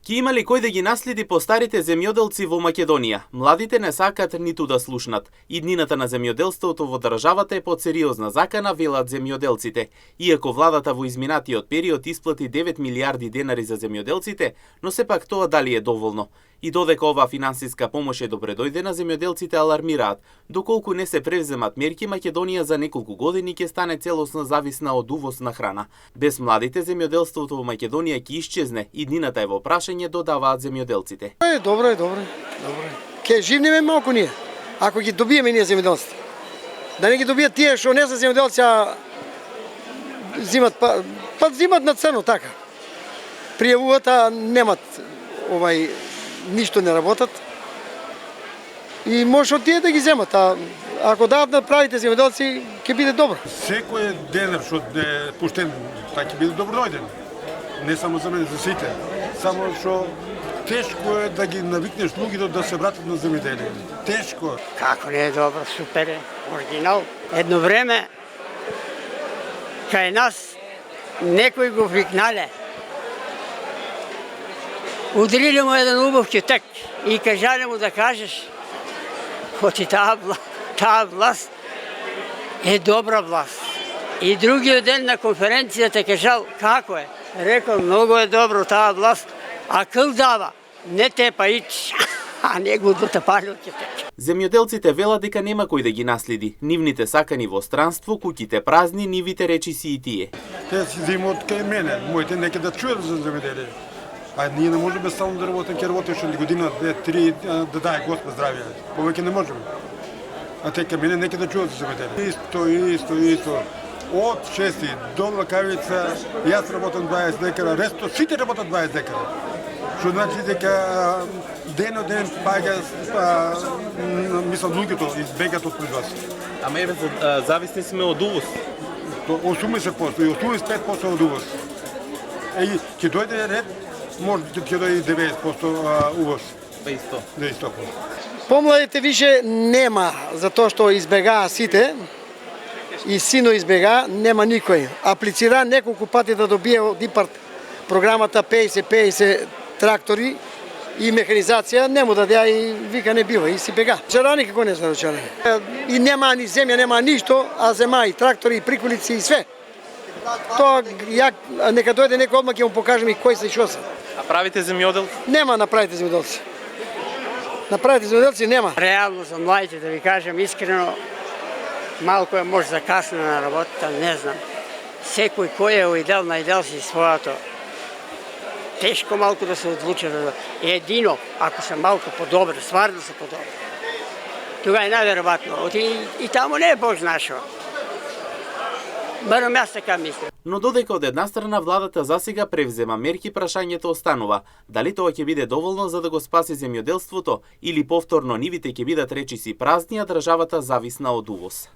Ки има ли кој да ги наследи постарите земјоделци во Македонија? Младите не сакат ниту да слушнат. Иднината на земјоделството во државата е под сериозна закана, велат земјоделците. Иако владата во изминатиот период исплати 9 милиарди денари за земјоделците, но сепак тоа дали е доволно? И додека оваа финансиска помош е добредојдена, земјоделците алармираат. Доколку не се превземат мерки, Македонија за неколку години ќе стане целосно зависна од увоз на храна. Без младите земјоделството во Македонија ќе исчезне. Иднината е во прашање, додаваат земјоделците. Добро. Ке живнеме малку ние, ако ги добиеме ние земјоделците. Да не ги добијат тие што не се земјоделци, а зимат зимат на црно така. Пријавуваат, а немат ништо не работат. И може од тие да ги земат, а ако дадат на правите земјоделци, ќе биде добро. Секој денар што е пуштен, така ќе биде доброdoјден. Не само за мене, за сите. Само што тешко е да ги навикнеш луѓето да се вратат на земјоделие. Тешко. Како не е добро, супер е, оригинал. Едно време кај нас некој го викнале. Удрили му еден убав ќетек и кажале му да кажеш хоти таа власт е добра власт. И другиот ден на конференцијата кажал како е. Рекол многу е добро таа власт, а кыл дава, не те паич, а не го дотапалил ќетек. Земјоделците велат дека нема кој да ги наследи. Нивните сакани во странство, куќите празни, нивите речиси и тие. Те си земот кај мене, моите неќе да чуат за земјоделие. А ние не можеме само да работим, ќе работиш година, 2-3, да дај Господ здравје. Повеќе не можеме. А те кај мене неќе да чуат за земјоделие. Исто. Од 6 до Лакавица, јас работам 20 декара, ресто сите работат 20 декара. Што значи дека ден паѓа, мислам, луѓето избегат од пред вас. Ама еве, зависни сме од увоз. 80% и 85% од увоз. И ќе дојде ред, може ќе дојде 90% увоз. Па исто. Да, исто. Помладите више нема, затоа што избегаа сите, и сино избега, нема никој. Аплицира неколку пати да добие од ИПАРТ програмата 50 трактори и механизација, не му дадеа и вика не бива, и си бега. Чарани како не знае чарани. И нема ни земја, нема ништо, а зема и трактори, и приколици, и све. Тоа, нека дојде некој одма ќе му покажем и кој се и шо се. А правите земјоделци? Нема направите земјоделци. Направите земјоделци нема. Реално за младите, да ви кажем искрено, малко е може закасно на работата, не знам. Секој кој е најдел си својато. Тешко малку да се одлучи да едино, ако се малку подобри, стварно се подобри. Тога е најверојатно. И таму не е Бог нашо. Барем јас така мислам. Но додека од една страна владата засега превзема мерки, прашањето останува. Дали тоа ќе биде доволно за да го спаси земјоделството или повторно нивите ќе бидат речиси празни, а државата зависна од увоз?